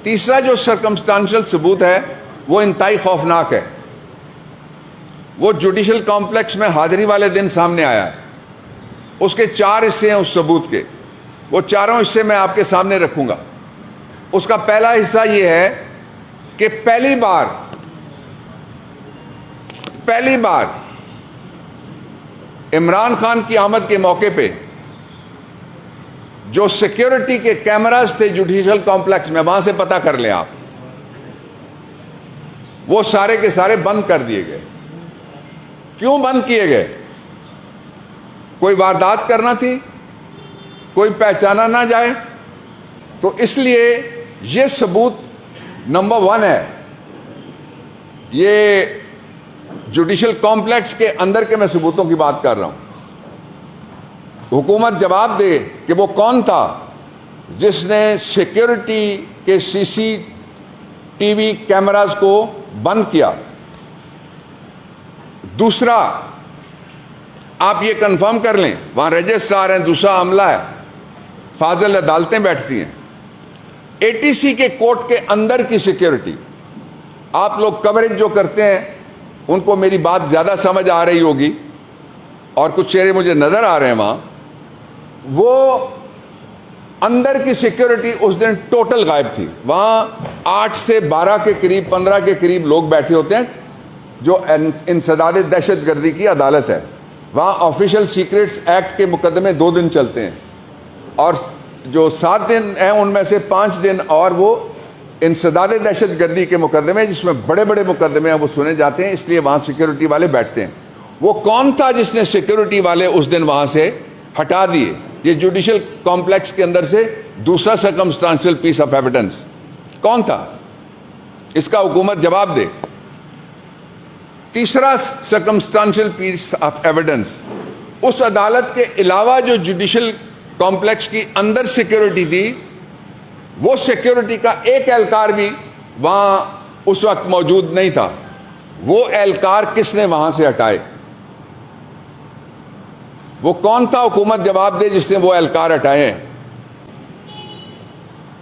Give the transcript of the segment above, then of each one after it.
تیسرا جو سرکمسٹانشل ثبوت ہے وہ انتہائی خوفناک ہے. وہ جوڈیشل کمپلیکس میں حاضری والے دن سامنے آیا ہے. اس کے 4 حصے ہیں اس ثبوت کے. وہ چاروں حصے میں آپ کے سامنے رکھوں گا. اس کا پہلا حصہ یہ ہے کہ پہلی بار عمران خان کی آمد کے موقع پہ جو سیکیورٹی کے کیمراز تھے جوڈیشل کمپلیکس میں، وہاں سے پتہ کر لیں آپ، وہ سارے کے سارے بند کر دیے گئے. کیوں بند کیے گئے؟ کوئی واردات کرنا تھی، کوئی پہچانا نہ جائے. تو اس لیے یہ ثبوت نمبر 1 ہے. یہ جوڈیشل کمپلیکس کے اندر کے میں ثبوتوں کی بات کر رہا ہوں. حکومت جواب دے کہ وہ کون تھا جس نے سیکیورٹی کے CCTV کیمراز کو بند کیا. دوسرا، آپ یہ کنفرم کر لیں، وہاں رجسٹرار ہیں، دوسرا عملہ ہے، فاضل عدالتیں بیٹھتی ہیں. ATC کے کورٹ کے اندر کی سیکیورٹی، آپ لوگ کوریج جو کرتے ہیں ان کو میری بات زیادہ سمجھ آ رہی ہوگی، اور کچھ چہرے مجھے نظر آ رہے ہیں وہاں. وہ اندر کی سیکیورٹی اس دن ٹوٹل غائب تھی. وہاں 8 سے 12 کے قریب، 15 کے قریب لوگ بیٹھے ہوتے ہیں جو انسداد دہشت گردی کی عدالت ہے. وہاں آفیشل سیکریٹس ایکٹ کے مقدمے 2 دن چلتے ہیں، اور جو 7 دن ہیں ان میں سے 5 دن اور وہ انسداد دہشت گردی کے مقدمے، جس میں بڑے بڑے مقدمے ہیں، وہ سنے جاتے ہیں. اس لیے وہاں سیکیورٹی والے بیٹھتے ہیں. وہ کون تھا جس نے سیکیورٹی والے اس دن وہاں سے ہٹا دیے؟ یہ جوڈیشل کمپلیکس کے اندر سے دوسرا سرکمسٹانشل پیس آف ایویڈنس کون تھا؟ اس کا حکومت جواب دے. تیسرا سرکمسٹانشل پیس آف ایویڈنس، اس عدالت کے علاوہ جو جوڈیشل کمپلیکس کی اندر سیکیورٹی تھی، وہ سیکیورٹی کا ایک اہلکار بھی وہاں اس وقت موجود نہیں تھا. وہ اہلکار کس نے وہاں سے ہٹائے؟ وہ کون تھا؟ حکومت جواب دے جس نے وہ اہلکار ہٹائے ہیں.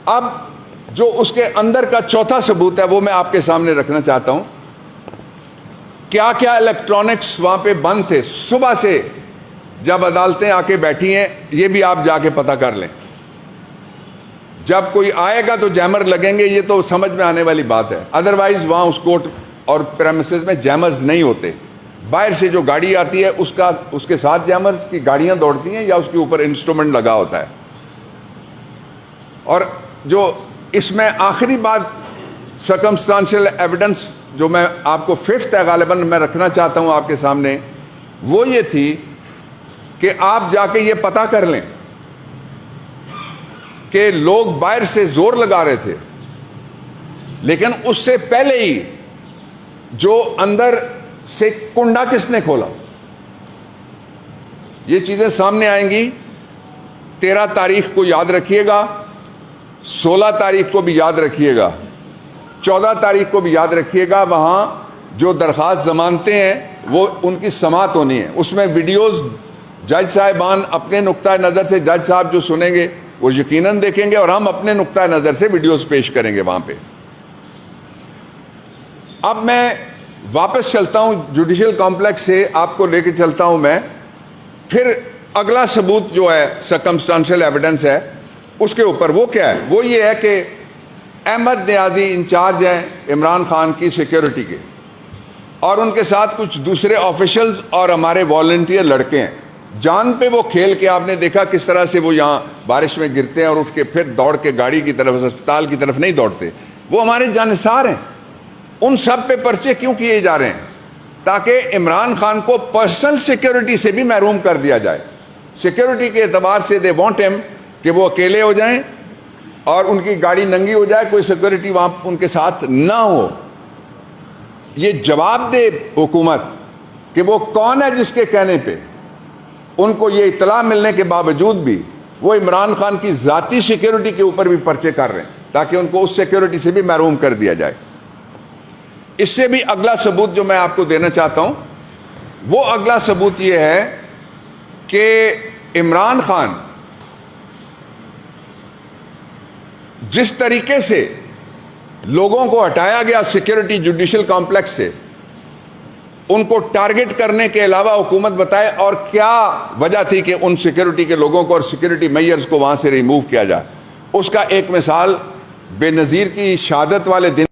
اب جو اس کے اندر کا چوتھا ثبوت ہے وہ میں آپ کے سامنے رکھنا چاہتا ہوں. کیا کیا الیکٹرانکس وہاں پہ بند تھے صبح سے جب عدالتیں آ کے بیٹھی ہیں، یہ بھی آپ جا کے پتہ کر لیں. جب کوئی آئے گا تو جیمر لگیں گے، یہ تو سمجھ میں آنے والی بات ہے. ادروائز وہاں اس کورٹ اور پریمیسز میں جیمرز نہیں ہوتے. باہر سے جو گاڑی آتی ہے اس کے ساتھ جیمرز کی گاڑیاں دوڑتی ہیں یا اس کے اوپر انسٹرومنٹ لگا ہوتا ہے. اور جو اس میں آخری بات سرکمسٹانشل ایویڈنس جو میں آپ کو 5th ہے غالباً میں رکھنا چاہتا ہوں آپ کے سامنے، وہ یہ تھی کہ آپ جا کے یہ پتہ کر لیں کہ لوگ باہر سے زور لگا رہے تھے، لیکن اس سے پہلے ہی جو اندر سے کنڈا کس نے کھولا. یہ چیزیں سامنے آئیں گی. 13 تاریخ کو یاد رکھیے گا، 16 تاریخ کو بھی یاد رکھیے گا، 14 تاریخ کو بھی یاد رکھیے گا. وہاں جو درخواست ضمانتیں ہیں وہ ان کی سماعت ہونی ہے. اس میں ویڈیوز جج صاحبان اپنے نقطۂ نظر سے، جج صاحب جو سنیں گے وہ یقیناً دیکھیں گے، اور ہم اپنے نقطۂ نظر سے ویڈیوز پیش کریں گے وہاں پہ. اب میں واپس چلتا ہوں جوڈیشل کمپلیکس سے، آپ کو لے کے چلتا ہوں میں. پھر اگلا ثبوت جو ہے سرکمسٹانشل ایویڈنس ہے اس کے اوپر، وہ کیا ہے؟ وہ یہ ہے کہ احمد نیازی انچارج ہیں عمران خان کی سیکیورٹی کے، اور ان کے ساتھ کچھ دوسرے آفیشلز اور ہمارے والنٹیئر لڑکے ہیں. جان پہ وہ کھیل کے آپ نے دیکھا کس طرح سے وہ یہاں بارش میں گرتے ہیں اور اٹھ کے پھر دوڑ کے گاڑی کی طرف، اسپتال کی طرف نہیں دوڑتے. وہ ہمارے جانثار ہیں. ان سب پہ پرچے کیوں کیے جا رہے ہیں؟ تاکہ عمران خان کو پرسنل سیکیورٹی سے بھی محروم کر دیا جائے. سیکیورٹی کے اعتبار سے دے وانٹ ہم کہ وہ اکیلے ہو جائیں اور ان کی گاڑی ننگی ہو جائے، کوئی سیکیورٹی وہاں ان کے ساتھ نہ ہو. یہ جواب دے حکومت کہ وہ کون ہے جس کے کہنے پہ ان کو یہ اطلاع ملنے کے باوجود بھی وہ عمران خان کی ذاتی سیکیورٹی کے اوپر بھی پرچے کر رہے ہیں، تاکہ ان کو اس سیکیورٹی سے بھی محروم کر دیا جائے. اس سے بھی اگلا ثبوت جو میں آپ کو دینا چاہتا ہوں، وہ اگلا ثبوت یہ ہے کہ عمران خان جس طریقے سے لوگوں کو ہٹایا گیا سیکورٹی جوڈیشل کمپلیکس سے، ان کو ٹارگٹ کرنے کے علاوہ حکومت بتائے اور کیا وجہ تھی کہ ان سیکورٹی کے لوگوں کو اور سیکورٹی میئرز کو وہاں سے ریموو کیا جائے۔ اس کا ایک مثال بے نظیر کی شہادت والے دن